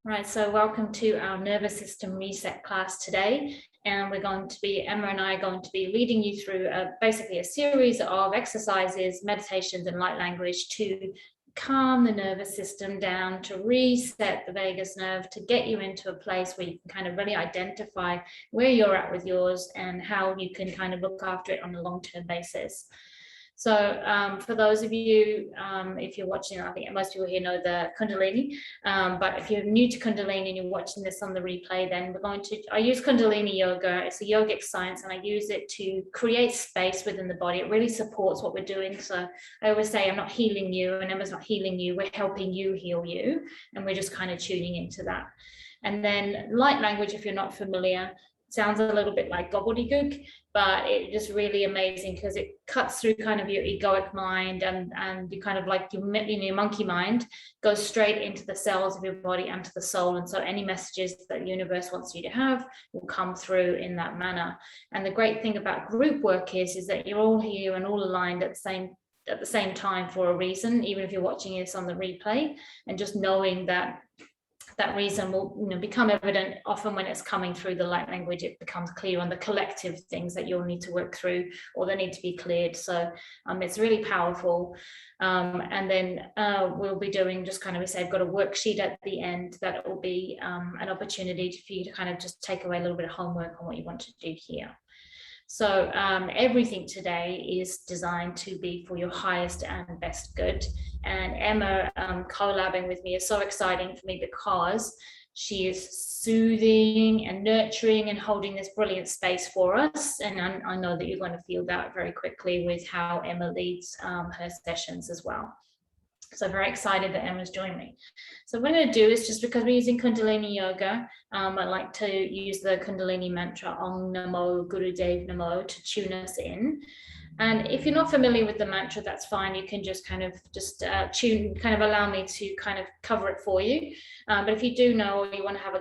Right, so welcome to our nervous system reset class today. And we're going to be, Emma and I are going to be leading you through basically a series of exercises, meditations, and light language to calm the nervous system down, to reset the vagus nerve, to get you into a place where you can kind of really identify where you're at with yours and how you can kind of look after it on a long-term basis. So for those of you, if you're watching, I think most people here know the Kundalini, but if you're new to Kundalini and you're watching this on the replay, then I use Kundalini Yoga. It's a yogic science, and I use it to create space within the body. It really supports what we're doing. So I always say, I'm not healing you, and Emma's not healing you. We're helping you heal you, and we're just kind of tuning into that. And then light language, if you're not familiar, sounds a little bit like gobbledygook, but it's just really amazing because it cuts through kind of your egoic mind and you kind of like your monkey mind goes straight into the cells of your body and to the soul. And so any messages that the universe wants you to have will come through in that manner. And the great thing about group work is that you're all here and all aligned at the same time for a reason, even if you're watching this on the replay, and just knowing that reason will become evident often when it's coming through the light language. It becomes clear on the collective things that you'll need to work through or they need to be cleared. So it's really powerful. And then we'll be doing, just kind of, we say, I've got a worksheet at the end that will be an opportunity for you to kind of just take away a little bit of homework on what you want to do here. So everything today is designed to be for your highest and best good. And Emma collabing with me is so exciting for me because she is soothing and nurturing and holding this brilliant space for us. And I know that you're going to feel that very quickly with how Emma leads her sessions as well. So very excited that Emma's joined me. So what I'm going to do is, just because we're using Kundalini Yoga, I like to use the Kundalini mantra Om Namo Gurudev Namo to tune us in. And if you're not familiar with the mantra, that's fine. You can just kind of allow me to kind of cover it for you. But if you do know or you want to have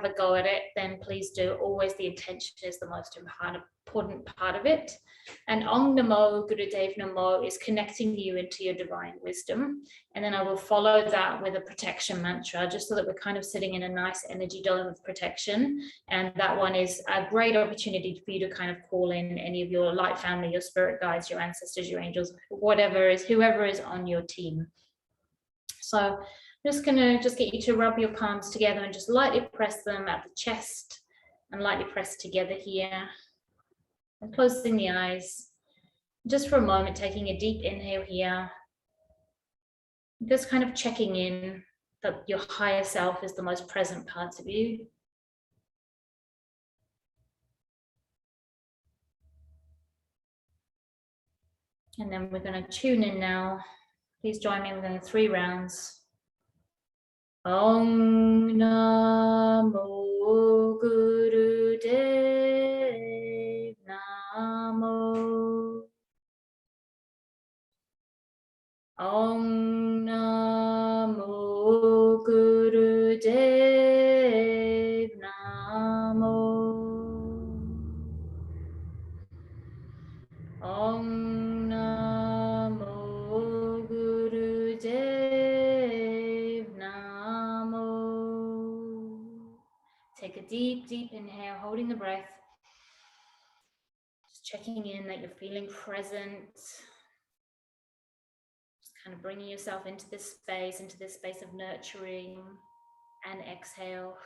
a go at it, then please do. Always the intention is the most important part of it. And Om Namo Gurudev Namo is connecting you into your divine wisdom. And then I will follow that with a protection mantra, just so that we're kind of sitting in a nice energy dome of protection. And that one is a great opportunity for you to kind of call in any of your light family, your spirit guides, your ancestors, your angels, whoever is on your team. So I'm just going to get you to rub your palms together and just lightly press them at the chest and lightly press together here. And closing the eyes, just for a moment, taking a deep inhale here, just kind of checking in that your higher self is the most present part of you. And then we're going to tune in now. Please join me within 3 rounds. Om Namo Gurudev Namo. Om Namo Gurudev Namo. Om Namo Gurudev Namo. Take a deep, deep inhale, holding the breath. Just checking in that you're feeling present. Kind of bringing yourself into this space of nurturing, and exhale.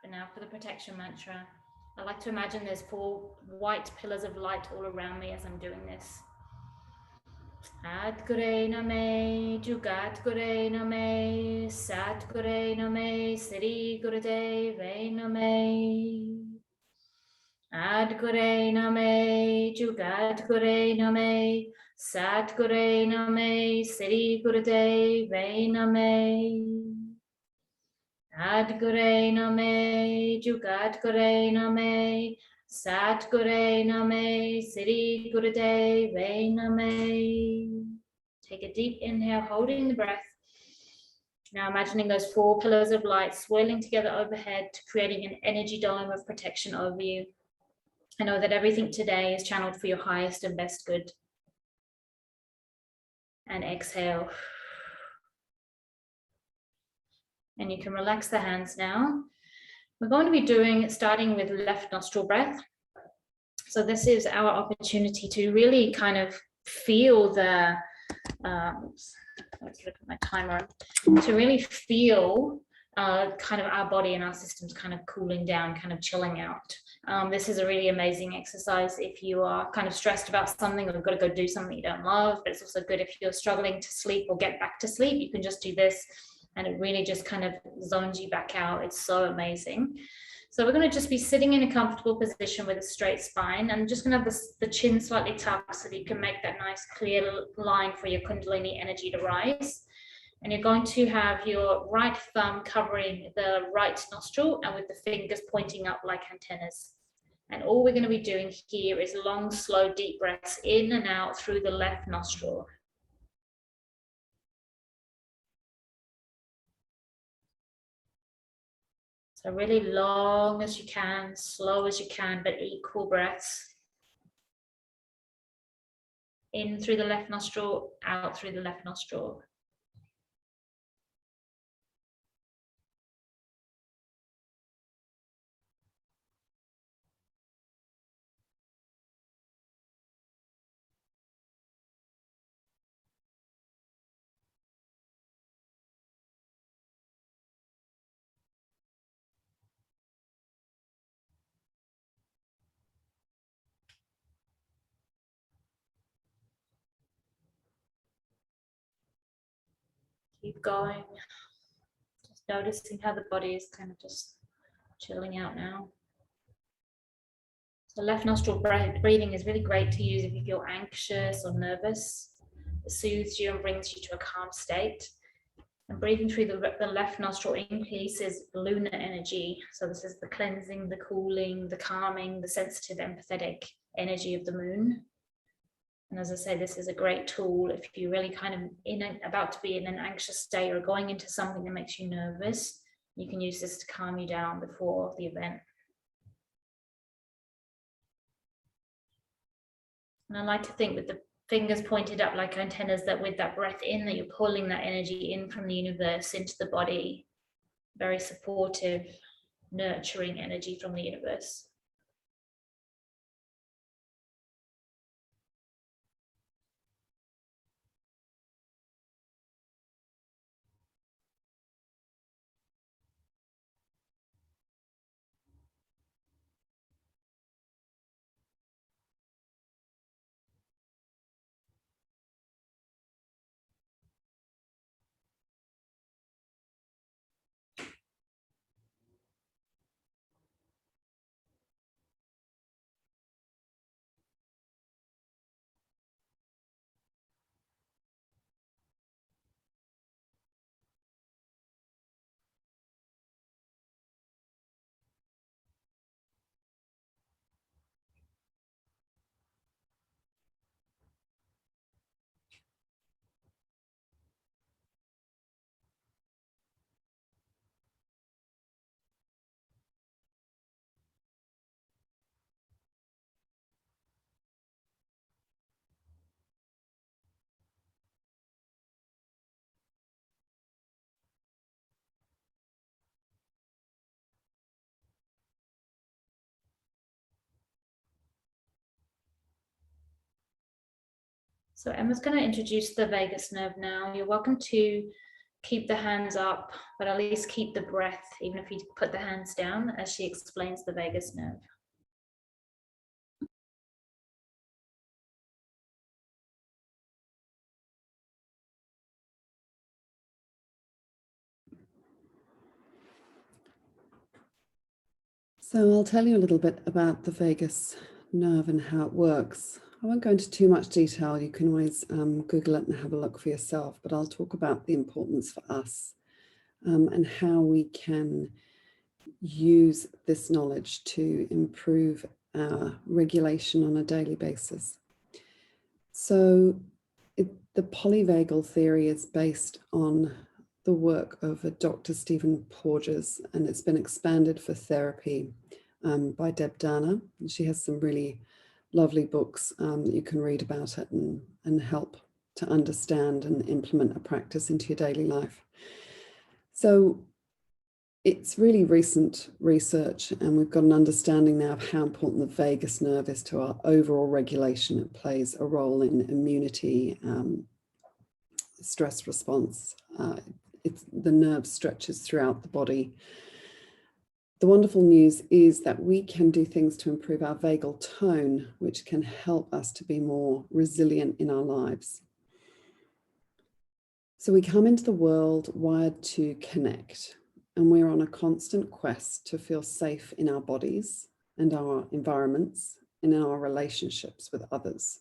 And now for the protection mantra, I like to imagine there's 4 white pillars of light all around me as I'm doing this. Adgure Name, Jugat Gure Name, Sat Gure Name, Sri Gurudev Name. Adgure Name, Jugat Gure Name, Sat Gure Name, Sri Gurudev Name. Adgure Name, Jugat Gure Name, Sat Gure Name, Sri Gurudev Name. Take a deep inhale, holding the breath. Now imagining those 4 pillars of light swirling together overhead, creating an energy dome of protection over you. I know that everything today is channeled for your highest and best good. And exhale. And you can relax the hands now. We're going to be starting with left nostril breath. So this is our opportunity to really kind of feel the, let's look at my timer, to really feel kind of our body and our systems kind of cooling down, kind of chilling out. This is a really amazing exercise if you are kind of stressed about something or you've got to go do something you don't love, but it's also good if you're struggling to sleep or get back to sleep. You can just do this and it really just kind of zones you back out. It's so amazing. So we're going to just be sitting in a comfortable position with a straight spine. I'm just going to have the chin slightly tucked so that you can make that nice clear line for your Kundalini energy to rise. And you're going to have your right thumb covering the right nostril and with the fingers pointing up like antennas. And all we're going to be doing here is long, slow, deep breaths in and out through the left nostril. So really long as you can, slow as you can, but equal breaths. In through the left nostril, out through the left nostril. Keep going. Just noticing how the body is kind of just chilling out now. So left nostril breathing is really great to use if you feel anxious or nervous. It soothes you and brings you to a calm state. And breathing through the left nostril increases lunar energy. So this is the cleansing, the cooling, the calming, the sensitive, empathetic energy of the moon. And as I say, this is a great tool if you're really kind of about to be in an anxious state or going into something that makes you nervous. You can use this to calm you down before the event. And I like to think with the fingers pointed up like antennas that with that breath in, that you're pulling that energy in from the universe into the body. Very supportive, nurturing energy from the universe. So Emma's going to introduce the vagus nerve now. You're welcome to keep the hands up, but at least keep the breath, even if you put the hands down, as she explains the vagus nerve. So I'll tell you a little bit about the vagus nerve and how it works. I won't go into too much detail. You can always Google it and have a look for yourself, but I'll talk about the importance for us and how we can use this knowledge to improve our regulation on a daily basis. So the polyvagal theory is based on the work of a Dr. Stephen Porges, and it's been expanded for therapy by Deb Dana. And she has some really lovely books that you can read about it and help to understand and implement a practice into your daily life. So it's really recent research, and we've got an understanding now of how important the vagus nerve is to our overall regulation. It plays a role in immunity, stress response. The nerve stretches throughout the body. The wonderful news is that we can do things to improve our vagal tone, which can help us to be more resilient in our lives. So we come into the world wired to connect, and we're on a constant quest to feel safe in our bodies and our environments and in our relationships with others.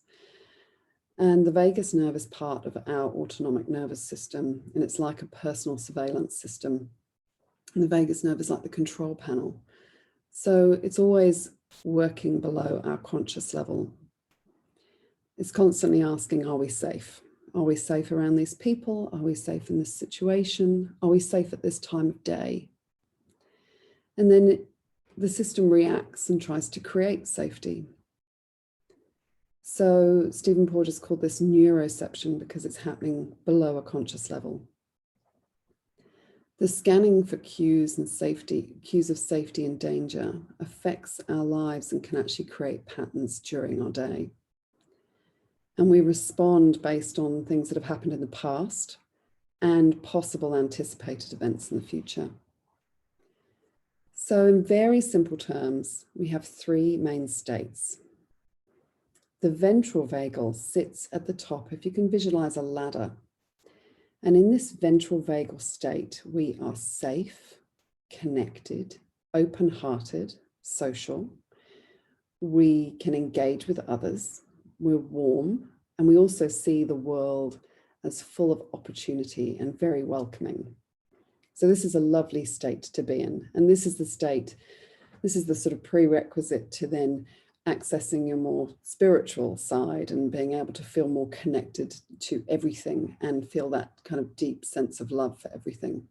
And the vagus nerve is part of our autonomic nervous system, and it's like a personal surveillance system. And the vagus nerve is like the control panel. So it's always working below our conscious level. It's constantly asking, are we safe? Are we safe around these people? Are we safe in this situation? Are we safe at this time of day? And then the system reacts and tries to create safety. So Stephen Porges called this neuroception because it's happening below a conscious level. The scanning for cues of safety and danger affects our lives and can actually create patterns during our day. And we respond based on things that have happened in the past and possible anticipated events in the future. So in very simple terms, we have three main states. The ventral vagal sits at the top, if you can visualize a ladder. And in this ventral vagal state, we are safe, connected, open-hearted, social. We can engage with others. We're warm, and we also see the world as full of opportunity and very welcoming. So this is a lovely state to be in. And this is the state, this is the sort of prerequisite to then accessing your more spiritual side and being able to feel more connected to everything and feel that kind of deep sense of love for everything.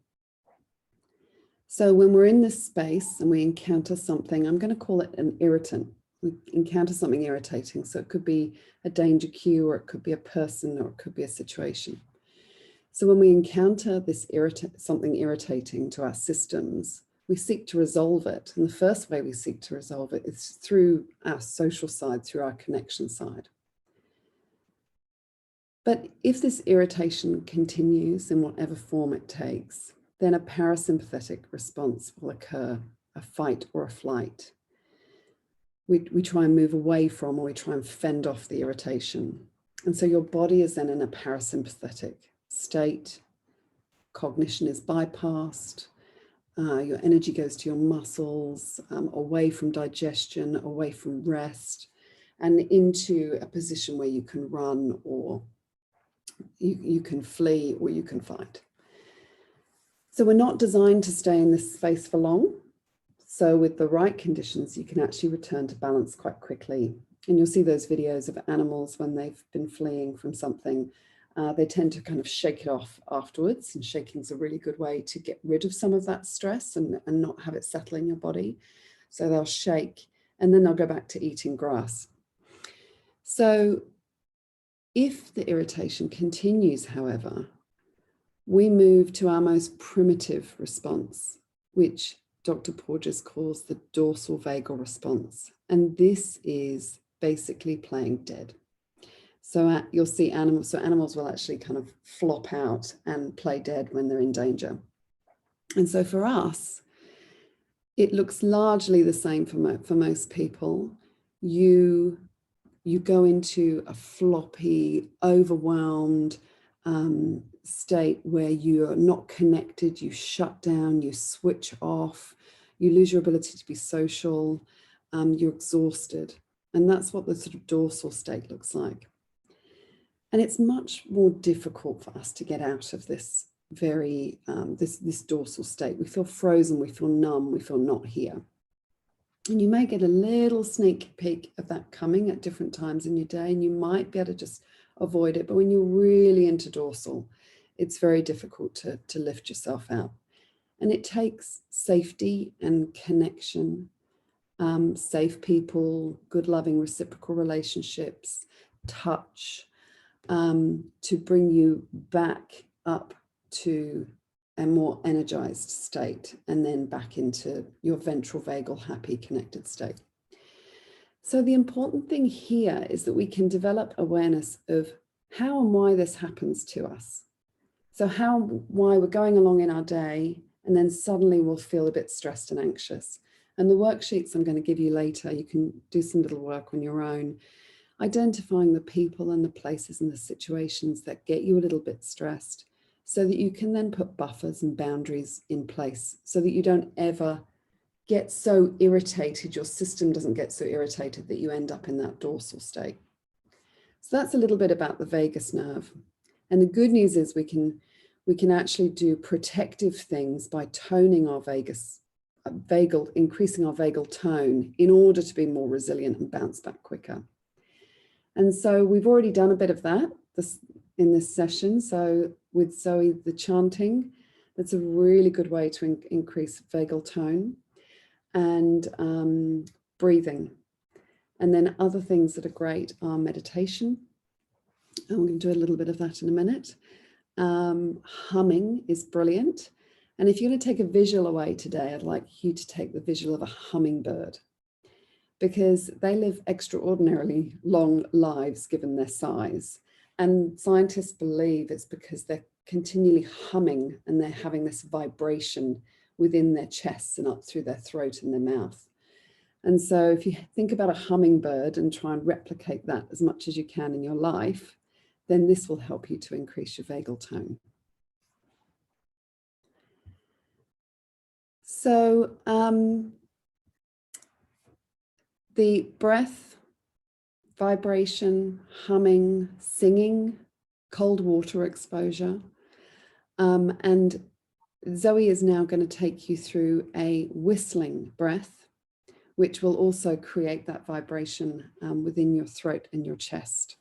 So when we're in this space and we encounter something, I'm going to call it an irritant. We encounter something irritating. So it could be a danger cue, or it could be a person, or it could be a situation. So when we encounter this something irritating to our systems, we seek to resolve it. And the first way we seek to resolve it is through our social side, through our connection side. But if this irritation continues in whatever form it takes, then a parasympathetic response will occur, a fight or a flight. We try and move away from, or we try and fend off the irritation. And so your body is then in a parasympathetic state. Cognition is bypassed. Your energy goes to your muscles, away from digestion, away from rest, and into a position where you can run, or you can flee, or you can fight. So we're not designed to stay in this space for long. So with the right conditions, you can actually return to balance quite quickly. And you'll see those videos of animals when they've been fleeing from something. They tend to kind of shake it off afterwards, and shaking is a really good way to get rid of some of that stress and not have it settle in your body. So they'll shake, and then they'll go back to eating grass. So if the irritation continues, however, we move to our most primitive response, which Dr. Porges calls the dorsal vagal response. And this is basically playing dead. So you'll see animals, so animals will actually kind of flop out and play dead when they're in danger. And so for us, it looks largely the same for most people. You go into a floppy, overwhelmed state where you're not connected, you shut down, you switch off, you lose your ability to be social, you're exhausted. And that's what the sort of dorsal state looks like. And it's much more difficult for us to get out of this very, this dorsal state. We feel frozen, we feel numb, we feel not here. And you may get a little sneak peek of that coming at different times in your day, and you might be able to just avoid it. But when you're really into dorsal, it's very difficult to lift yourself out. And it takes safety and connection, safe people, good, loving, reciprocal relationships, touch, to bring you back up to a more energized state, and then back into your ventral vagal happy connected state. So the important thing here is that we can develop awareness of how and why this happens to us. So why we're going along in our day, and then suddenly we'll feel a bit stressed and anxious. And the worksheets I'm going to give you later, you can do some little work on your own, identifying the people and the places and the situations that get you a little bit stressed, so that you can then put buffers and boundaries in place so that you don't ever get so irritated, your system doesn't get so irritated that you end up in that dorsal state. So that's a little bit about the vagus nerve. And the good news is we can actually do protective things by toning our vagal, increasing our vagal tone in order to be more resilient and bounce back quicker. And so we've already done a bit of that in this session. So with Zoe, the chanting, that's a really good way to increase vagal tone, and breathing. And then other things that are great are meditation. And we're going to do a little bit of that in a minute. Humming is brilliant. And if you're going to take a visual away today, I'd like you to take the visual of a hummingbird, because they live extraordinarily long lives given their size. And scientists believe it's because they're continually humming and they're having this vibration within their chests and up through their throat and their mouth. And so if you think about a hummingbird and try and replicate that as much as you can in your life, then this will help you to increase your vagal tone. So the breath, vibration, humming, singing, cold water exposure, and Zoe is now going to take you through a whistling breath, which will also create that vibration within your throat and your chest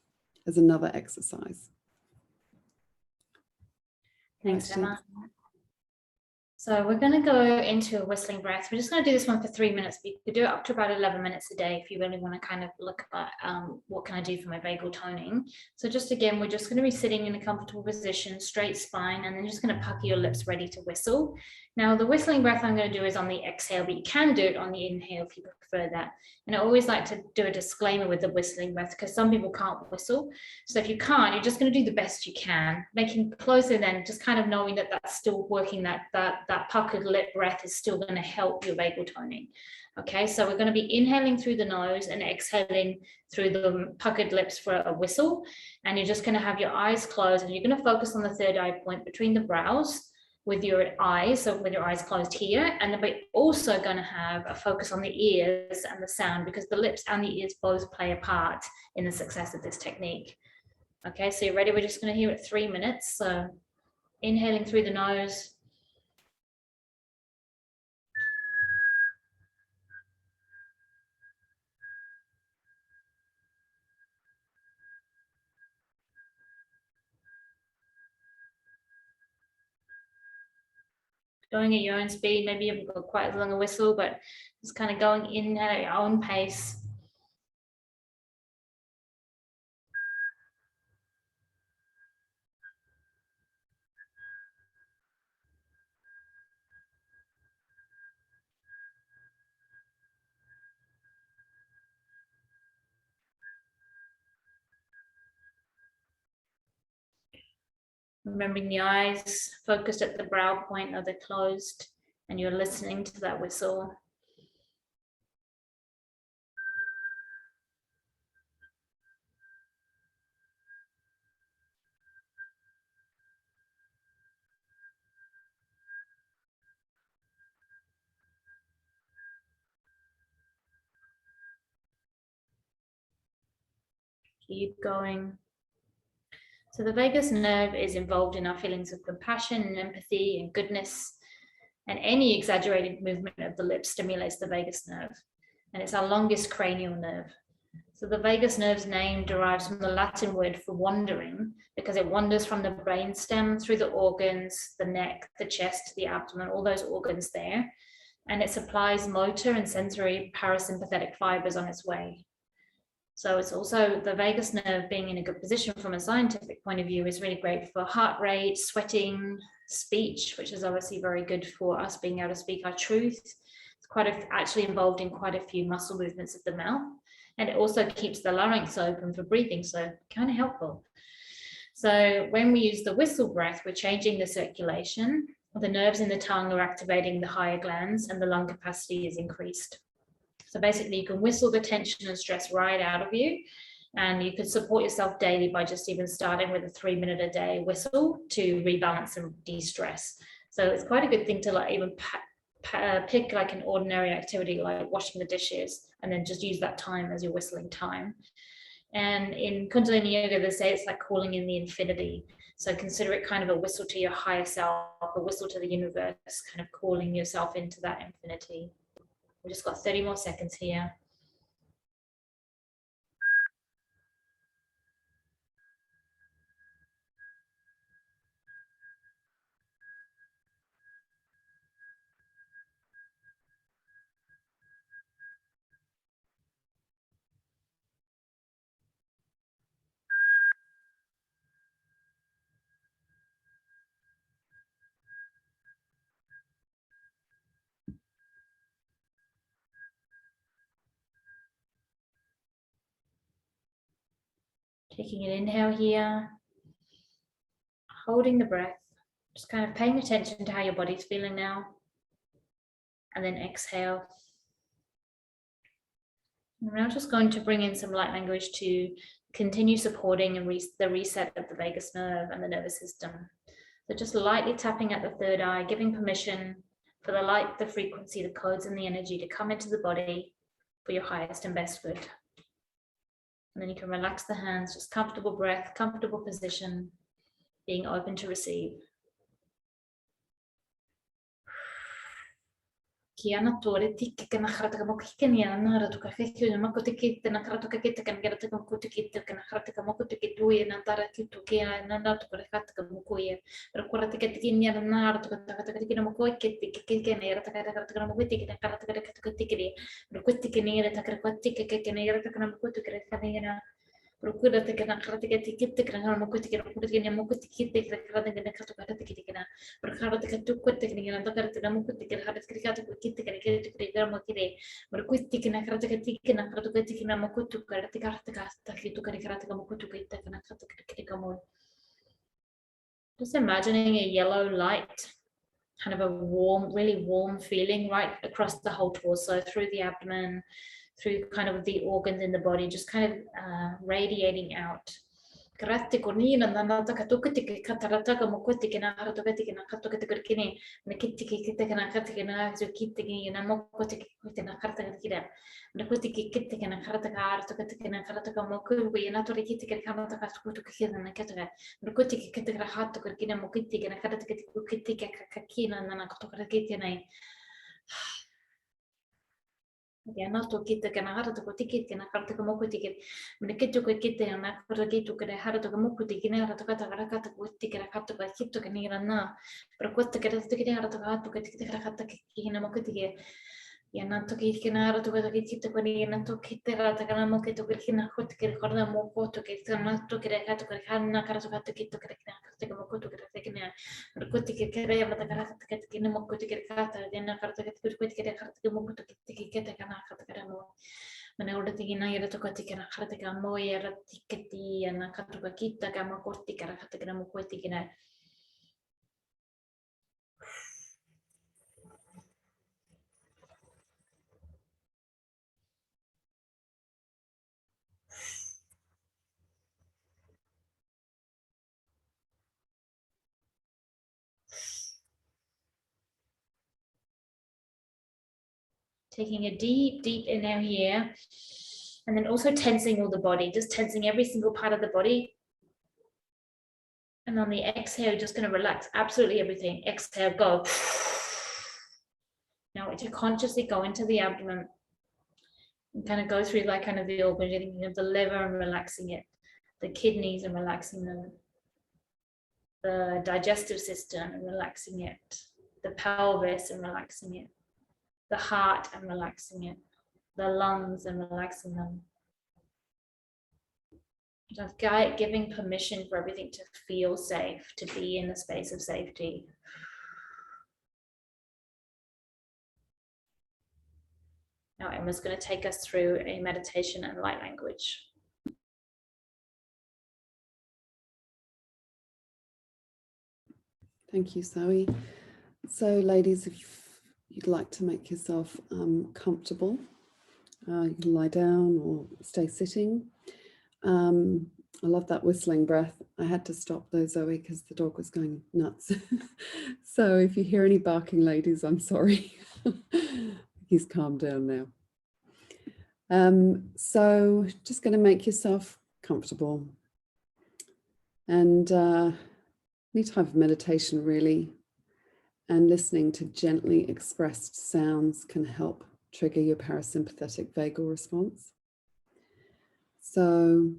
as another exercise. Thanks, Emma. So we're going to go into a whistling breath. We're just going to do this one for 3 minutes. You could do it up to about 11 minutes a day if you really want to kind of look at what can I do for my vagal toning. So just again, we're just going to be sitting in a comfortable position, straight spine, and then just going to pucker your lips ready to whistle. Now the whistling breath I'm going to do is on the exhale, but you can do it on the inhale if you prefer that. And I always like to do a disclaimer with the whistling breath because some people can't whistle. So if you can't, you're just going to do the best you can, making closer, then just kind of knowing that that's still working, that puckered lip breath is still going to help your vagal toning. Okay, so we're going to be inhaling through the nose and exhaling through the puckered lips for a whistle. And you're just going to have your eyes closed and you're going to focus on the third eye point between the brows with your eyes, so with your eyes closed here. And then we're also going to have a focus on the ears and the sound, because the lips and the ears both play a part in the success of this technique. Okay, so you're ready? We're just going to hear it 3 minutes. So inhaling through the nose. Going at your own speed, maybe you haven't got quite as long a whistle, but just kind of going in at your own pace. Remembering the eyes focused at the brow point, or they're closed, and you're listening to that whistle. Keep going. So the vagus nerve is involved in our feelings of compassion and empathy and goodness, and any exaggerated movement of the lips stimulates the vagus nerve, and it's our longest cranial nerve. So the vagus nerve's name derives from the Latin word for wandering, because it wanders from the brainstem through the organs, the neck, the chest, the abdomen, all those organs there, and it supplies motor and sensory parasympathetic fibers on its way. So it's also, the vagus nerve being in a good position from a scientific point of view is really great for heart rate, sweating, speech, which is obviously very good for us being able to speak our truth. It's actually involved in quite a few muscle movements of the mouth, and it also keeps the larynx open for breathing, so kind of helpful. So when we use the whistle breath, we're changing the circulation. The nerves in the tongue are activating the higher glands, and the lung capacity is increased. So basically you can whistle the tension and stress right out of you, and you can support yourself daily by just even starting with a 3-minute a day whistle to rebalance and de-stress. So it's quite a good thing to like even pick like an ordinary activity like washing the dishes, and then just use that time as your whistling time. And in Kundalini Yoga, they say it's like calling in the infinity. So consider it kind of a whistle to your higher self, a whistle to the universe, kind of calling yourself into that infinity. We've just got 30 more seconds here. Taking an inhale here, holding the breath, just kind of paying attention to how your body's feeling now. And then exhale. And we're now just going to bring in some light language to continue supporting and the reset of the vagus nerve and the nervous system. So just lightly tapping at the third eye, giving permission for the light, the frequency, the codes, and the energy to come into the body for your highest and best good. And then you can relax the hands, just comfortable breath, comfortable position, being open to receive. Kiana tore tiki kana kharata ka mokiki ni ana to ka kheki na mako tiki na kharata ka kita kan gera ka moko tiki kana kharata ka moko tiki tuye na tara ki to ke na na to ka kharata ka moko ye pero korata ka tiki ni na to ka ta tiki na moko ke tiki ke ne rata ka rata ka moko tiki na kharata ka tiki ni pero ko tiki ni rata ka tiki ke ne rata ka moko tiki ka ne na procura te kana kharata ka tiki te kana moko tiki na moko tiki te kharata ka kharata ka tiki na berkharat ka tu ko tiki na ta kharata ka moko tiki kharata ka kita kana ke te mo kire berkuti kana kharata ka tiki na kharata ka tiki na moko tu ka te kharata ka ta ki tu kana kharata ka moko tu ka ita kana kharata ka tiki ka mo. Just imagining a yellow light, kind of a warm, really warm feeling right across the whole torso, through the abdomen, through kind of the organs in the body, just kind of radiating out. Karate konina na na taka tukiti katarata ka mokoti kina harato kati kina kato kati kini na kiti kiti kana kati kina zo kiti kina mokoti kiti na karata kina na koti kiti kina karata ka harato kati kina karata ka moku we na tori kiti kina karata ka tuku kina na kata na koti kiti kina hato kina mokiti kina karata kiti kina na kato kiti na ya na to kita kana hara to tikit kana karta ka moko tikit mene ketu ko kita na karta kitu kana hara to ka moko tikina hara to kata kara kata ko tikira karta ka kitu kana na pero ko tikira tikira hara to ka to tikira karta kina moko tikira ya na to kina hara to ka kitu kana na to kitira ta kana moko to kina ko tikira karta moko to kita to kira kata ka kana karta ka kitu kana karta ka moko to kina pero ko tikira ya mata kara kata kina moko tikira kata na karta ka tikira karta ka moko to kita kana mana udah tingina ya to kati kana kharata ka mo ya ratikati ya na katu ka kita ka ma korti kana kata kana mo koti kana. Taking a deep, deep inhale here, and then also tensing all the body, just tensing every single part of the body. And on the exhale, you're just going to relax absolutely everything. Exhale, go. Now, to consciously go into the abdomen and kind of go through like kind of the organs, you're thinking of the liver and relaxing it, the kidneys and relaxing them, the digestive system and relaxing it, the pelvis and relaxing it, the heart and relaxing it, the lungs and relaxing them, Just giving permission for everything to feel safe, to be in a space of safety. Now Emma's going to take us through a meditation and light language. Thank you, Zoe. So ladies, if you'd like to make yourself comfortable, you can lie down or stay sitting. I love that whistling breath. I had to stop though, Zoe, because the dog was going nuts. So if you hear any barking, ladies, I'm sorry. He's calmed down now. So just going to make yourself comfortable. And any type of meditation really, and listening to gently expressed sounds can help trigger your parasympathetic vagal response. So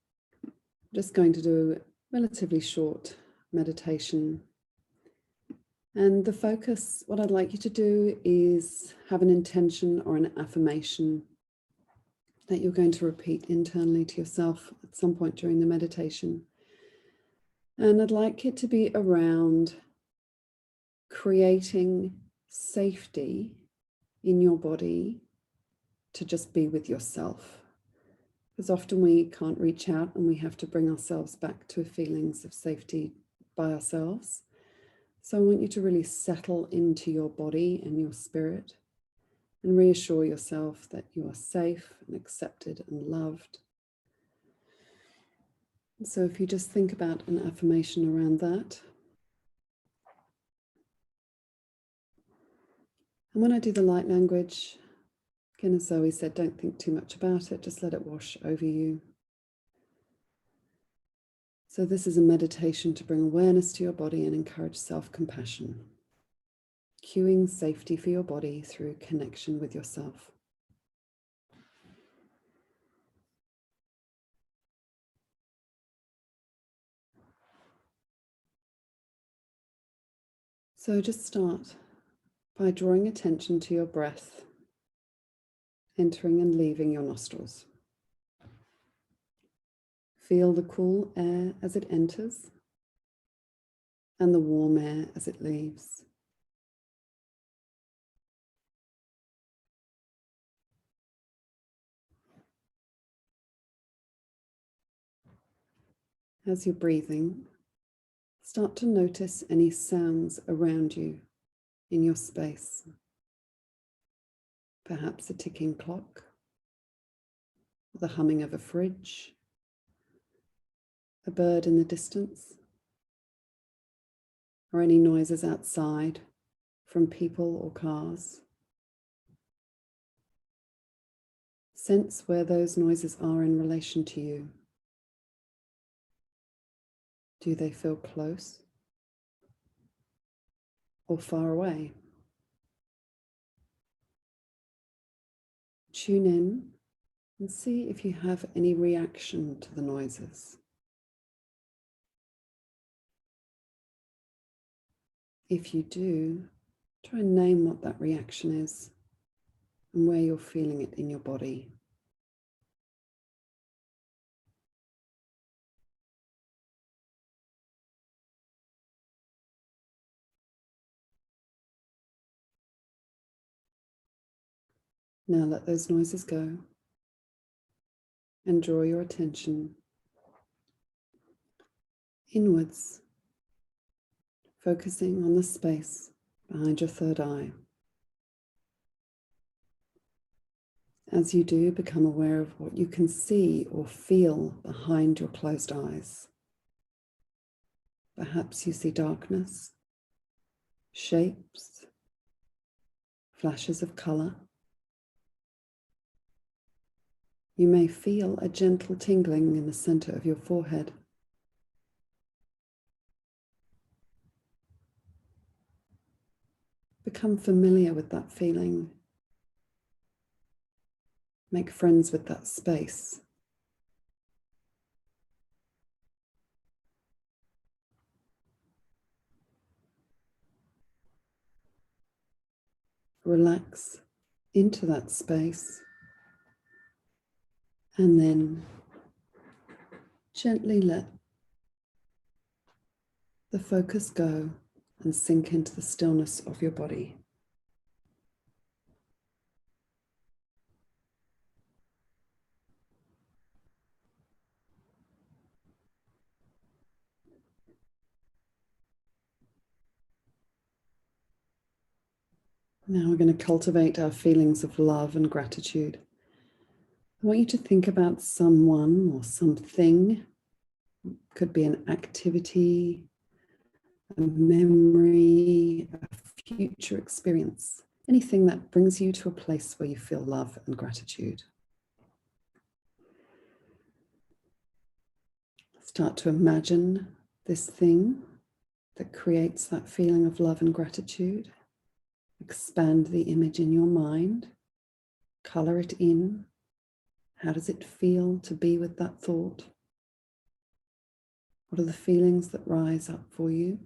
I'm just going to do a relatively short meditation. And the focus, what I'd like you to do is have an intention or an affirmation that you're going to repeat internally to yourself at some point during the meditation. And I'd like it to be around creating safety in your body to just be with yourself. Because often we can't reach out and we have to bring ourselves back to feelings of safety by ourselves. So I want you to really settle into your body and your spirit and reassure yourself that you are safe and accepted and loved. So if you just think about an affirmation around that. And when I do the light language, again, as Zoe said, don't think too much about it, just let it wash over you. So this is a meditation to bring awareness to your body and encourage self-compassion. Cueing safety for your body through connection with yourself. So just start by drawing attention to your breath, entering and leaving your nostrils. Feel the cool air as it enters and the warm air as it leaves. As you're breathing, start to notice any sounds around you in your space. Perhaps a ticking clock, the humming of a fridge, a bird in the distance, or any noises outside from people or cars. Sense where those noises are in relation to you. Do they feel close or far away? Tune in and see if you have any reaction to the noises. If you do, try and name what that reaction is and where you're feeling it in your body. Now let those noises go and draw your attention inwards, focusing on the space behind your third eye. As you do, become aware of what you can see or feel behind your closed eyes. Perhaps you see darkness, shapes, flashes of color. You may feel a gentle tingling in the center of your forehead. Become familiar with that feeling. Make friends with that space. Relax into that space and then Gently let the focus go and sink into the stillness of your body. Now we're going to cultivate our feelings of love and gratitude. I want you to think about someone or something. It could be an activity, a memory, a future experience, anything that brings you to a place where you feel love and gratitude. Start to imagine this thing that creates that feeling of love and gratitude. Expand the image in your mind, color it in. How does it feel to be with that thought? What are the feelings that rise up for you?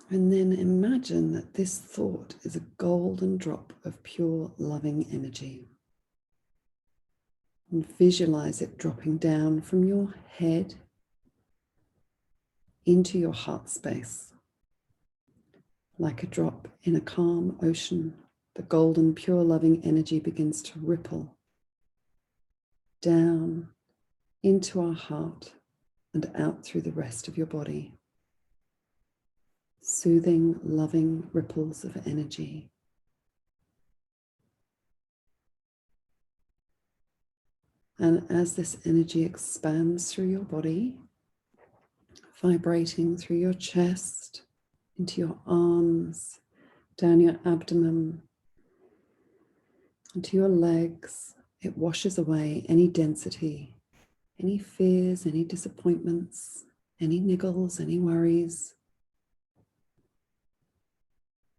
And then imagine that this thought is a golden drop of pure loving energy. And visualize it dropping down from your head into your heart space. Like a drop in a calm ocean, the golden pure loving energy begins to ripple down into our heart and out through the rest of your body. Soothing, loving ripples of energy. And as this energy expands through your body, vibrating through your chest, into your arms, down your abdomen, into your legs, it washes away any density, any fears, any disappointments, any niggles, any worries.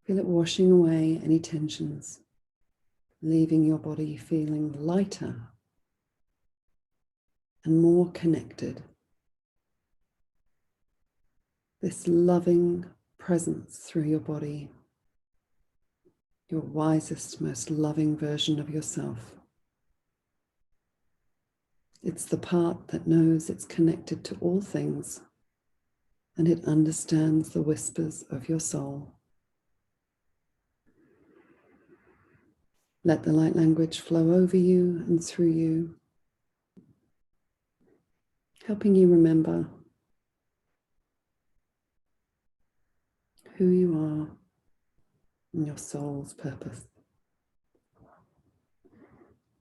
Feel it washing away any tensions, leaving your body feeling lighter and more connected. This loving presence through your body, your wisest, most loving version of yourself. It's the part that knows it's connected to all things, and it understands the whispers of your soul. Let the light language flow over you and through you, helping you remember who you are and your soul's purpose.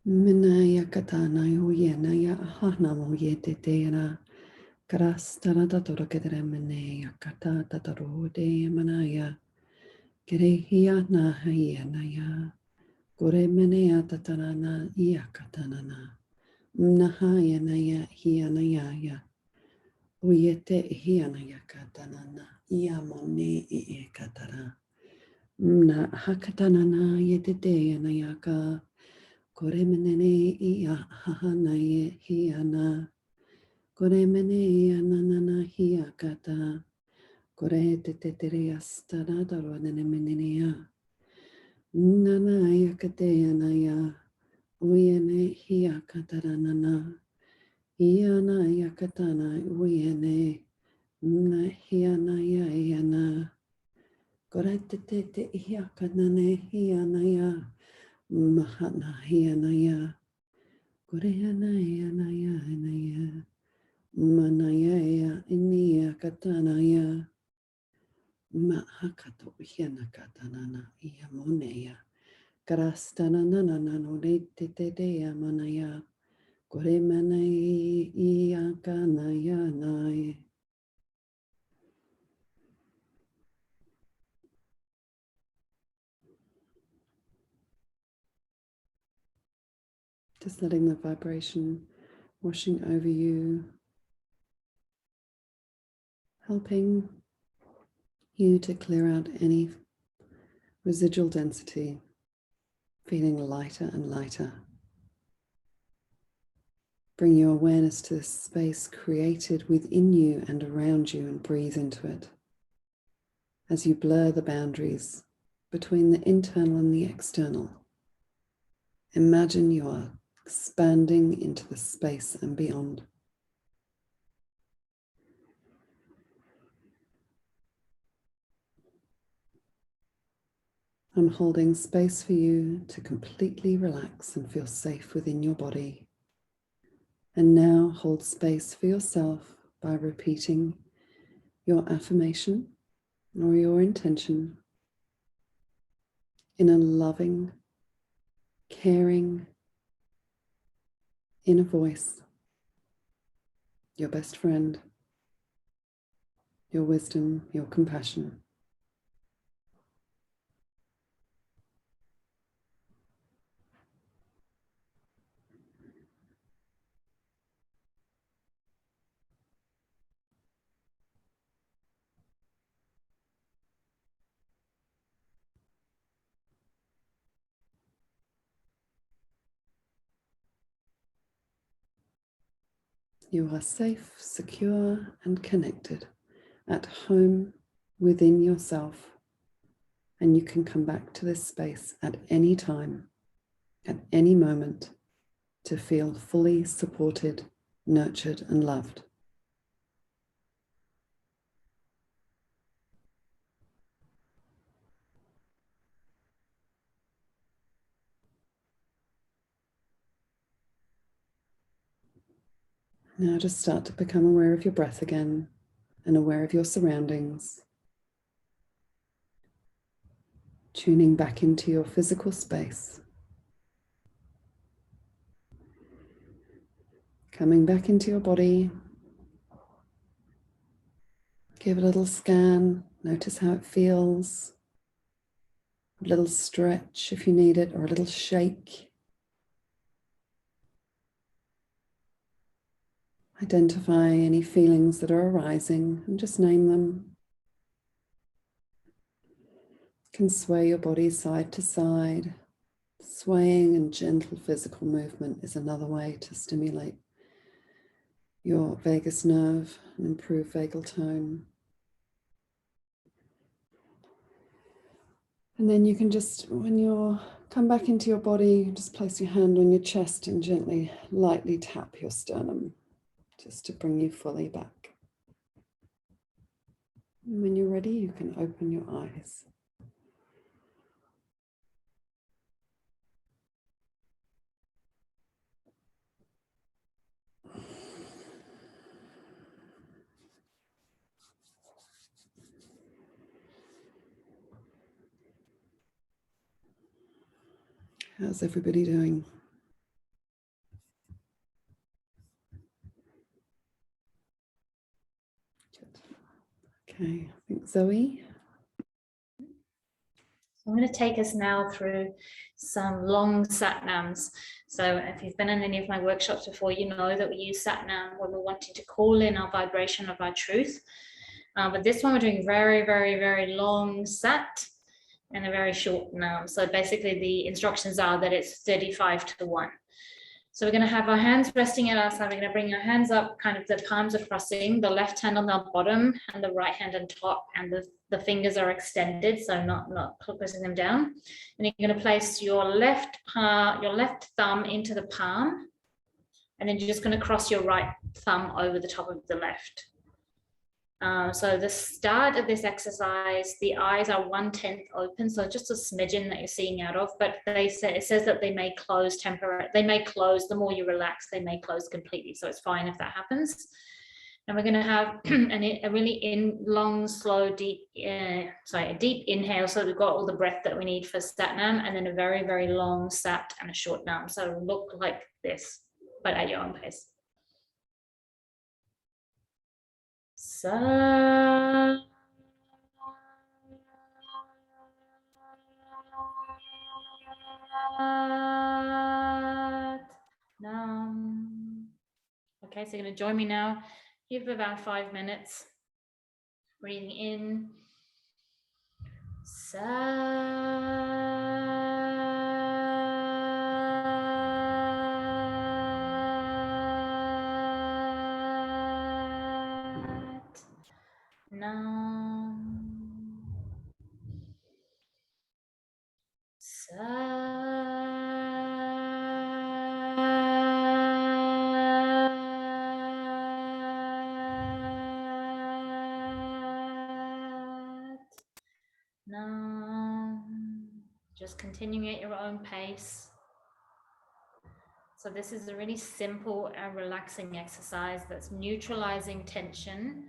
Minaya katana uyena ya ahana moye tetera karastara tatoro kedere menea kata tatoro de manaya kerehia na hayena ya gore menea tatarana iya katanana mnahayana ya hiana ya uyete hiana ya katanana iya mone e katara mna hakatanana yetete na yaka Koremene iya hahanaye hiana. Koremene ananana hiakata. Kore teteria stada darwanene menenia. Nana yakateanaya. Uyene hiakataranana. Iana yakatana uyene. Mna hiana yana. Kore tete hiakanane hianaya. Mahana hianaya, Koreanaya naya naya, Manaya inia katanaya, Mahakato hiana katanana, Iamonea, Karastanana no tedea manaya, Koremanai iakanaya nai. Just letting the vibration washing over you, helping you to clear out any residual density, feeling lighter and lighter. Bring your awareness to the space created within you and around you and breathe into it as you blur the boundaries between the internal and the external. Imagine you are expanding into the space and beyond. I'm holding space for you to completely relax and feel safe within your body. And now hold space for yourself by repeating your affirmation or your intention in a loving, caring, inner voice, your best friend, your wisdom, your compassion. You are safe, secure, and connected, at home within yourself. And you can come back to this space at any time, at any moment, to feel fully supported, nurtured, and loved. Now just start to become aware of your breath again and aware of your surroundings. Tuning back into your physical space. Coming back into your body. Give a little scan. Notice how it feels. A little stretch if you need it, or a little shake. Identify any feelings that are arising and just name them. You can sway your body side to side. Swaying and gentle physical movement is another way to stimulate your vagus nerve and improve vagal tone. And then you can just, when you come back into your body, just place your hand on your chest and gently, lightly tap your sternum, just to bring you fully back. And when you're ready, you can open your eyes. How's everybody doing? Okay, I think Zoe. I'm going to take us now through some long sat-nams. So if you've been in any of my workshops before, you know that we use sat-nam when we're wanting to call in our vibration of our truth. But this one we're doing very, very, very long sat and a very short nam. So basically the instructions are that it's 35-1. So we're going to have our hands resting at our side. We're going to bring our hands up, kind of the palms are crossing, the left hand on the bottom and the right hand on top, and the fingers are extended, so not pressing them down. And you're going to place your left thumb into the palm, and then you're just going to cross your right thumb over the top of the left. So the start of this exercise, the eyes are 1/10 open, so just a smidgen that you're seeing out of, but it says that they may close temporarily. They may close, the more you relax, they may close completely, so it's fine if that happens. And we're going to have a really long, slow, deep, a deep inhale, so we've got all the breath that we need for sat nam, and then a very, very long sat and a short nam. So it'll look like this, but at your own pace. Sat nam. Okay, so you're going to join me now. Give about 5 minutes. Breathing in. Sat. Nam. Sat. Just continuing at your own pace. So this is a really simple and relaxing exercise that's neutralizing tension,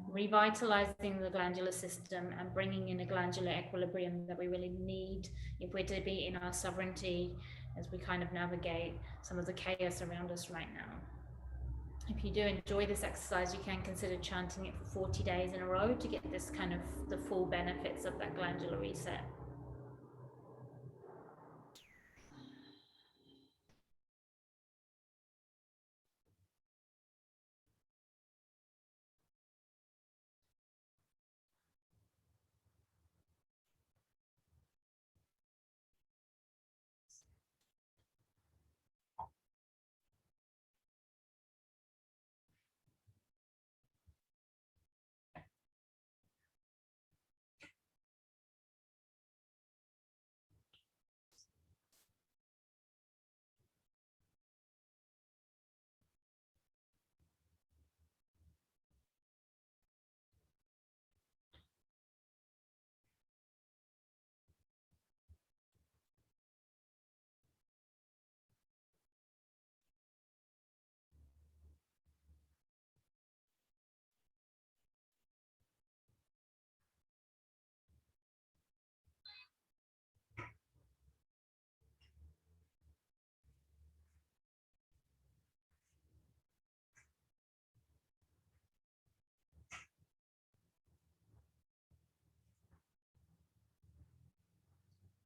revitalizing the glandular system, and bringing in a glandular equilibrium that we really need if we're to be in our sovereignty as we kind of navigate some of the chaos around us right now. If you do enjoy this exercise, you can consider chanting it for 40 days in a row to get this kind of the full benefits of that glandular reset.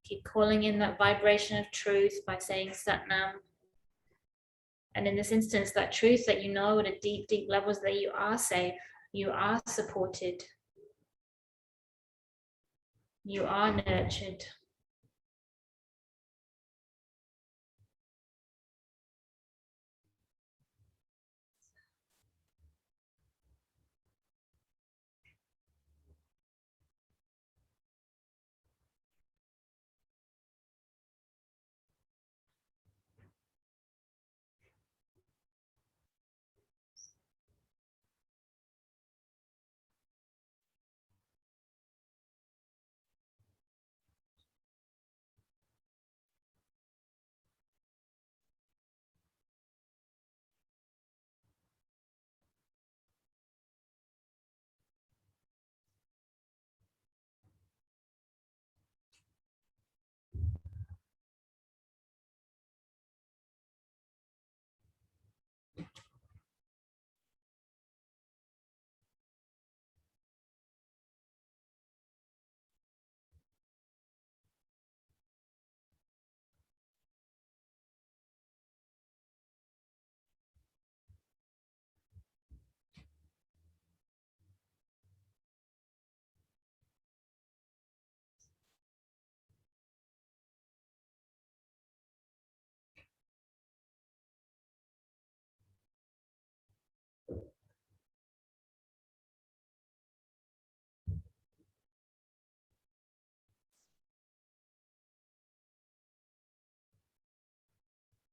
Keep calling in that vibration of truth by saying Satnam. And in this instance, that truth that you know at a deep, deep levels that you are safe, you are supported, you are nurtured.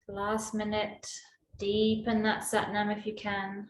Last minute, deepen that Satnam if you can.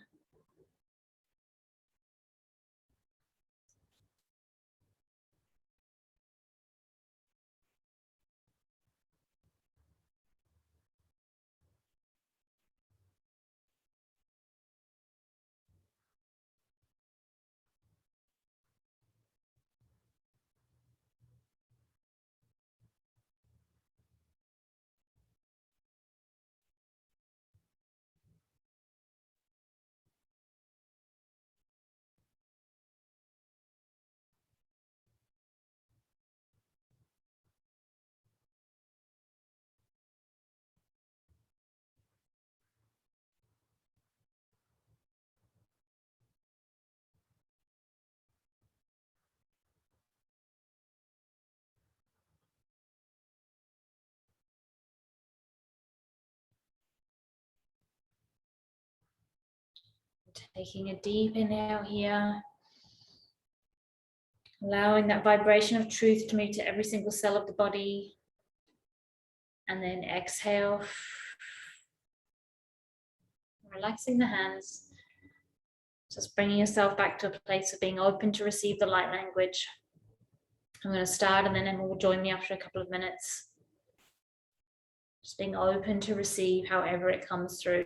Taking a deep inhale here. Allowing that vibration of truth to move to every single cell of the body. And then exhale. Relaxing the hands. Just bringing yourself back to a place of being open to receive the light language. I'm going to start, and then Emma will join me after a couple of minutes. Just being open to receive however it comes through.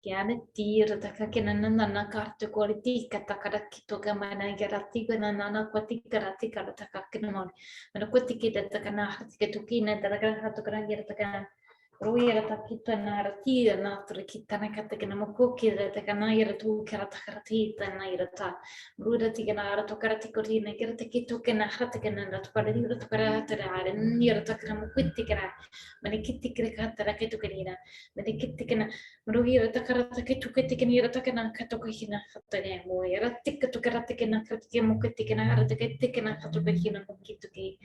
Chiane tira taka kina nana kartu quality katakara kitoka mana garati gana nana kwati karati karataka kina mon. Mana kwati kita takana hati ketukina takana hatukana gira Ruira takita na ratira na kita na katakana mokoki takana ira tu karatakarati na ira ta. Ruda tigana ara tokarati korina gira takitokana hatakana na tokarira tokaratara nira takana mokwiti kara. Mana kiti kira katara ketukanina. Mana kiti kana Marugira takarata ketuketikana ira takana katokina hatane mo ira tikatukarakana katika mokitikana aratakana katokina mokituki.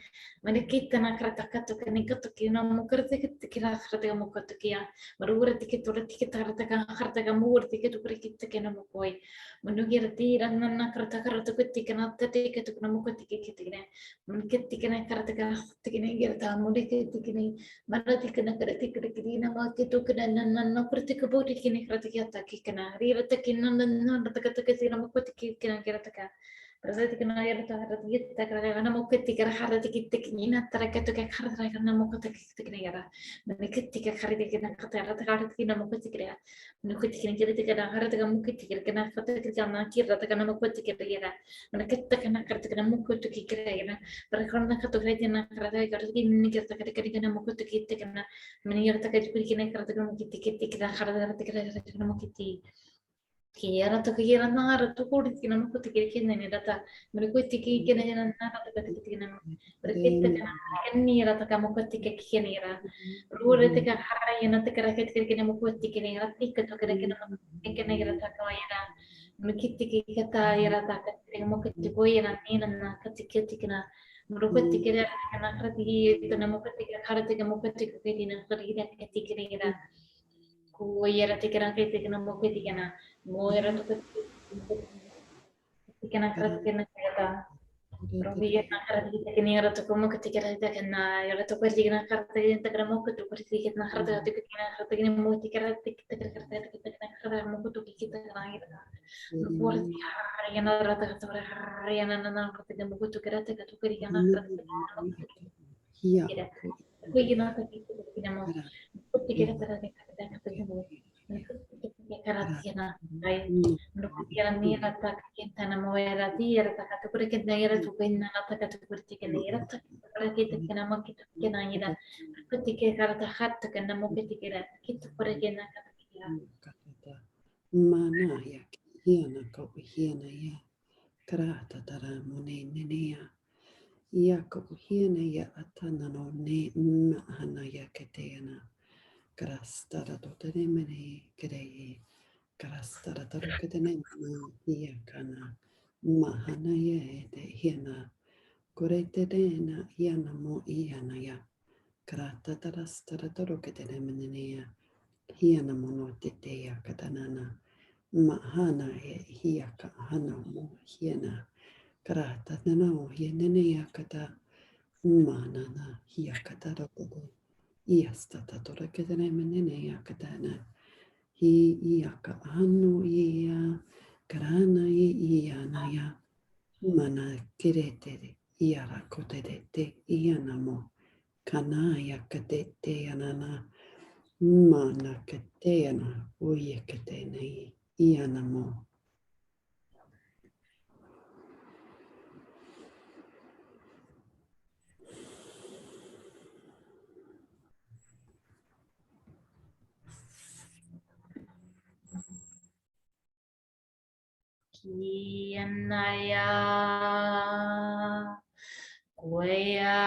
Mana kita na katakatokana katokina mokartikina harataga mokatukia. Marura tiketura tiketarataga harataga mur tiketukarakana mokoi. Manugira tira nana katakaratukana tatiketukana mokatikina. Mankitikana karataga tikina gira ta mudiketikini. Maratikana karatikina makitukana nana kritika bodi kini kratikata kikana rira takina nana ratakatakina mokatikina kirataka. Prasatikana yarata ratikita karagana mokatika haratikina tarakatuka haragana mokatikina yara. Maniktika karitikina kataratakina mokatikina. Nukatikina kiritikana harataka mokatikina katakana kiratakana mokatikina yara. Manakatakana karatakana mokatikina yara. Parakana katokatina karatakina kiratakana mokatikina. Many of the Katikina Karatakina Karatakina Mokiti. Kiera to Kira Nara to Kurtikina Mokitikin and Data, Murikuti and Nara, any Ratakamokotika Kinera, Ruretika Harayana Takarakikin Mokotikin, Tika to Kirakina Takayana, Mukiti Kata Yarata, Mokitikoya and Katikatikina. Murukatikira kana krati tuna mukatika karatika mukatika kidina kidina katikira kuyera tikira kitikina mukatikina moera tukatikina karatikina kata Robiya karatika kinira tukumu katikira takana yara tukatikina karatika takana mukatu katikina karatika tikina karatika mukatikira tikira karatika karatika mukatu kikita Nupuat Yana Rata Yana Nana the Mukutu Karate Katukariana we not the Pinamo put together Karatiana, I Nukiana Takitana Moera, dear Takaturik Naira to win Atakatukuritik and Naira Takitakanamaki to Kenaida, Kutika Karata Hatak and Namokitika, Kit for again. Manaya hiana ko hiana ya karata tara mone nenea ya ko hiana ya atana no ne mahana ya keteana karastara to tere mene kereye karastara to ketene ya kana mahana ya de hiana korete dena hiana mo hiana ya karata tara stara to ketene mene hiana mono tete ya katanana Mahana hiaka hana mo hiena karata nana o hienene yakata manana hiakata rokogo iasta tatora ketene menene yakatana hi iaka hano ia karana iana ya mana kirete iara kotere te iana mo kana yakate te anana mana keteana uyeketene ianamo. Kianaya Kuya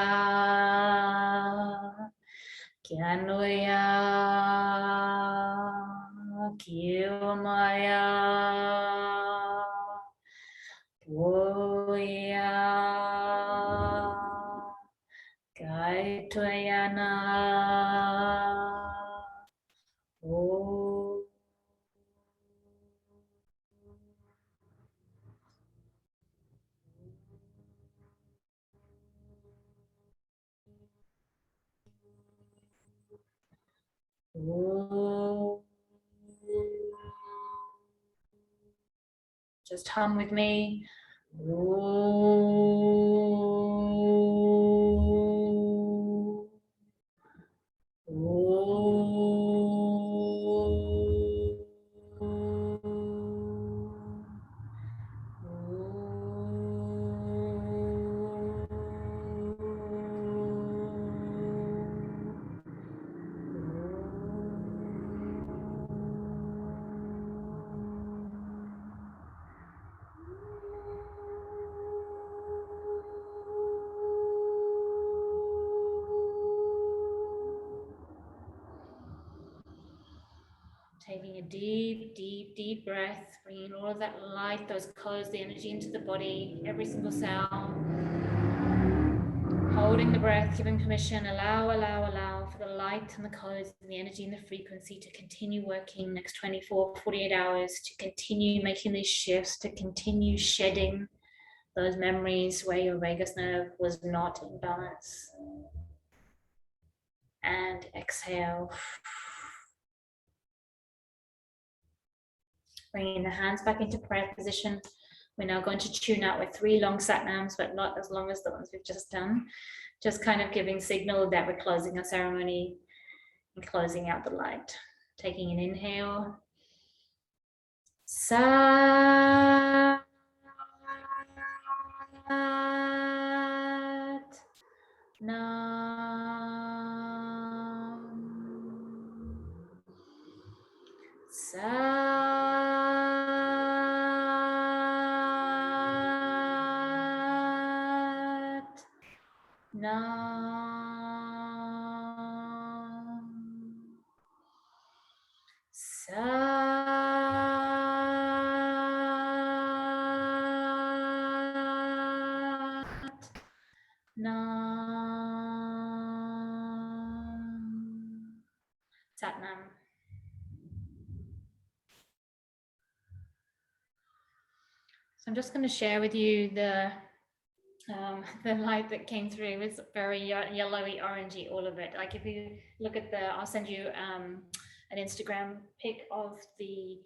Kianoya Kiomaya Kuya Kaitoyana Oh Just hum with me. Taking a deep, deep, deep breath, bringing all of that light, those colors, the energy into the body, every single cell. Holding the breath, giving permission, allow for the light and the colors and the energy and the frequency to continue working next 24, 48 hours, to continue making these shifts, to continue shedding those memories where your vagus nerve was not in balance. And exhale. Bringing the hands back into prayer position. We're now going to tune out with 3 long satnams, but not as long as the ones we've just done. Just kind of giving signal that we're closing our ceremony and closing out the light. Taking an inhale. Sat. Nam. Sat. Nam. Sat. Nam. Satnam. So I'm just going to share with you the light that came through. It was very yellowy, orangey, all of it. Like if you look at I'll send you an Instagram pic of the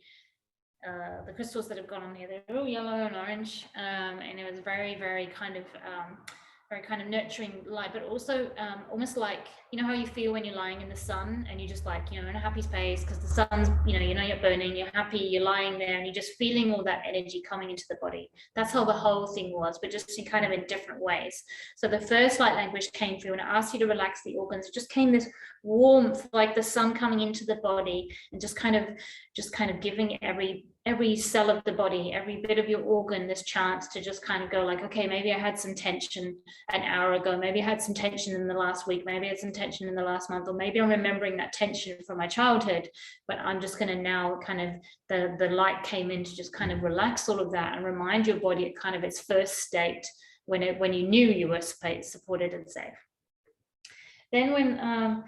crystals that have gone on here. They're all yellow and orange, and it was very, very kind of nurturing light, but also almost like, you know how you feel when you're lying in the sun and you're just like, you know, in a happy space because the sun's, you know you're burning, you're happy, you're lying there and you're just feeling all that energy coming into the body. That's how the whole thing was, but just in kind of in different ways. So the first light language came through and it asked you to relax the organs. It just came this warmth, like the sun coming into the body and just kind of giving every cell of the body, every bit of your organ this chance to just kind of go like, okay, maybe I had some tension an hour ago, maybe I had some tension in the last week, maybe I had some tension in the last month, or maybe I'm remembering that tension from my childhood, but I'm just going to now kind of, the light came in to just kind of relax all of that and remind your body at kind of its first state when you knew you were supported and safe. Then when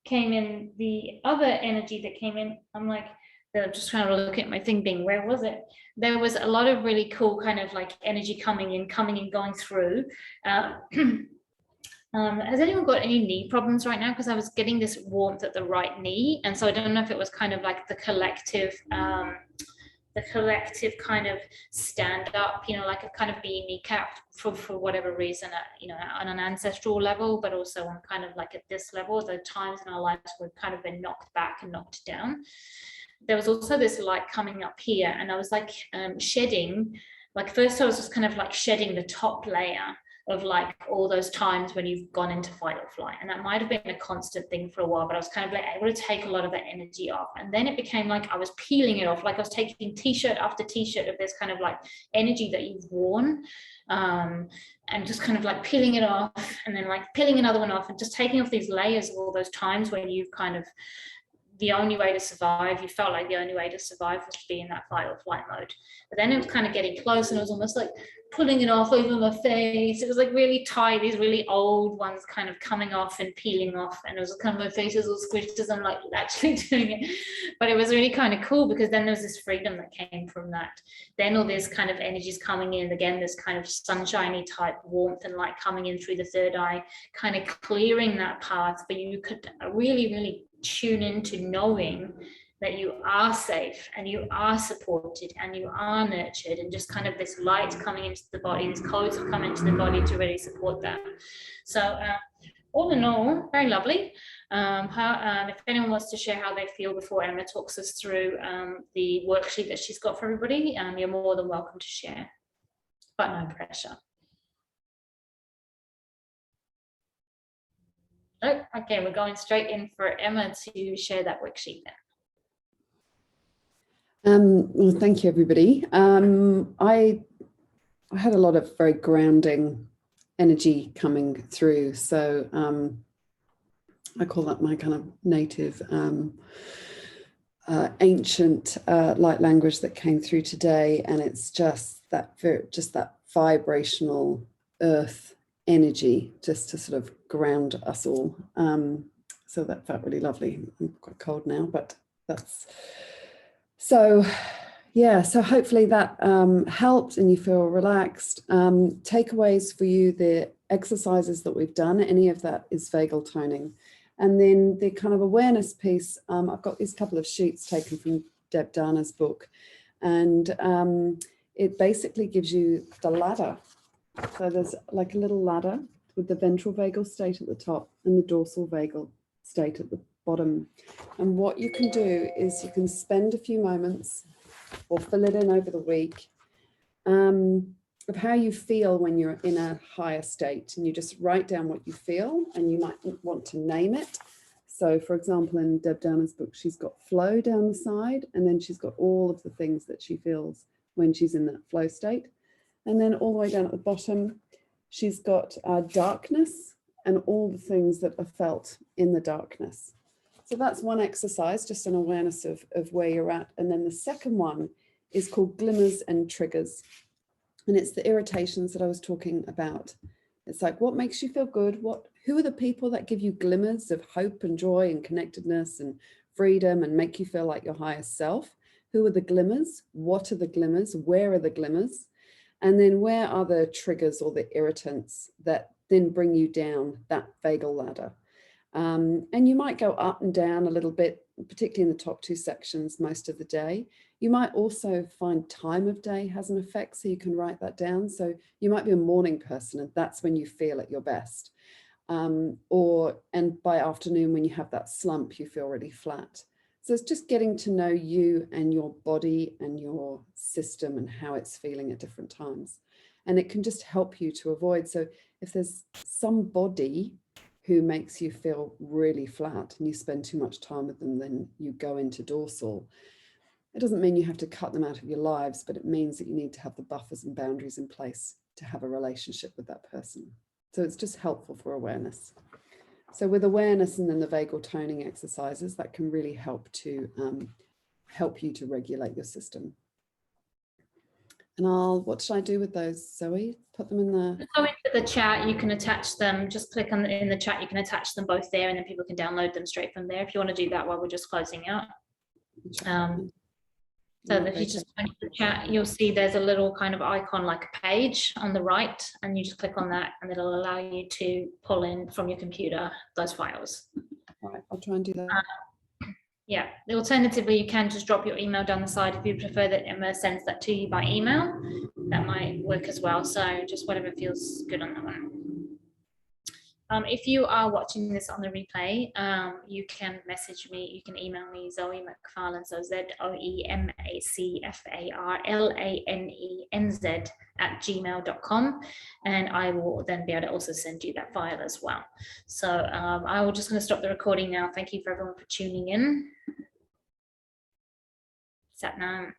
came in the other energy that came in, I'm like, I'm just trying to look at my thing being, where was it? There was a lot of really cool kind of like energy coming in, going through. Has anyone got any knee problems right now? Because I was getting this warmth at the right knee. And so I don't know if it was kind of like the collective kind of stand up, you know, like a kind of being kneecapped for whatever reason, you know, on an ancestral level, but also on kind of like at this level, the times in our lives we've kind of been knocked back and knocked down. There was also this light coming up here and I was like shedding, like first I was just kind of like shedding the top layer of like all those times when you've gone into fight or flight, and that might have been a constant thing for a while, but I was kind of like able to take a lot of that energy off, and then it became like I was peeling it off, like I was taking t-shirt after t-shirt of this kind of like energy that you've worn, and just kind of like peeling it off and then like peeling another one off and just taking off these layers of all those times when you've kind of, the only way to survive, you felt like the only way to survive was to be in that fight or flight mode. But then it was kind of getting close and it was almost like pulling it off over my face. It was like really tight, these really old ones kind of coming off and peeling off, and it was kind of my face was all squished as I'm like actually doing it. But it was really kind of cool because then there was this freedom that came from that. Then all this kind of energies coming in, again, this kind of sunshiny type warmth and light coming in through the third eye, kind of clearing that path, but you could really, really tune into knowing that you are safe and you are supported and you are nurtured, and just kind of this light coming into the body, these codes have come into the body to really support that. So all in all, very lovely. If anyone wants to share how they feel before Emma talks us through the worksheet that she's got for everybody, you're more than welcome to share, but no pressure. Oh, okay, we're going straight in for Emma to share that worksheet then. Well, thank you, everybody. I had a lot of very grounding energy coming through. So I call that my kind of native ancient light language that came through today. And it's just that vibrational earth energy, just to sort of ground us all. So that felt really lovely. I'm quite cold now, but that's... So, yeah, so hopefully that helped and you feel relaxed. Takeaways for you, the exercises that we've done, any of that is vagal toning. And then the kind of awareness piece, I've got these couple of sheets taken from Deb Dana's book, and it basically gives you the ladder. So there's like a little ladder with the ventral vagal state at the top and the dorsal vagal state at the bottom. And what you can do is you can spend a few moments or fill it in over the week of how you feel when you're in a higher state, and you just write down what you feel, and you might want to name it. So for example, in Deb Dana's book, she's got flow down the side, and then she's got all of the things that she feels when she's in that flow state. And then all the way down at the bottom, she's got darkness and all the things that are felt in the darkness. So that's one exercise, just an awareness of where you're at. And then the second one is called Glimmers and Triggers. And it's the irritations that I was talking about. It's like, what makes you feel good? Who are the people that give you glimmers of hope and joy and connectedness and freedom and make you feel like your highest self? Who are the glimmers? What are the glimmers? Where are the glimmers? And then where are the triggers or the irritants that then bring you down that vagal ladder? And you might go up and down a little bit, particularly in the top two sections most of the day. You might also find time of day has an effect, so you can write that down. So you might be a morning person and that's when you feel at your best. And by afternoon, when you have that slump, you feel really flat. So it's just getting to know you and your body and your system and how it's feeling at different times. And it can just help you to avoid. So if there's somebody who makes you feel really flat and you spend too much time with them, then you go into dorsal. It doesn't mean you have to cut them out of your lives, but it means that you need to have the buffers and boundaries in place to have a relationship with that person. So it's just helpful for awareness. So with awareness and then the vagal toning exercises, that can really help to help you to regulate your system. And what should I do with those, Zoe? Put them in the... Go into the chat, you can attach them, just click on in the chat, you can attach them both there, and then people can download them straight from there if you want to do that while we're just closing out. So if you just go into the chat, you'll see there's a little kind of icon like a page on the right, and you just click on that and it'll allow you to pull in from your computer those files. All right, I'll try and do that. Yeah, alternatively, you can just drop your email down the side if you prefer that Emma sends that to you by email. That might work as well. So just whatever feels good on that one. If you are watching this on the replay, you can message me, you can email me, Zoe McFarlane, so ZoeMacFarlaneNZ@gmail.com, and I will then be able to also send you that file as well. So I will just going to stop the recording now. Thank you for everyone for tuning in. Satnam.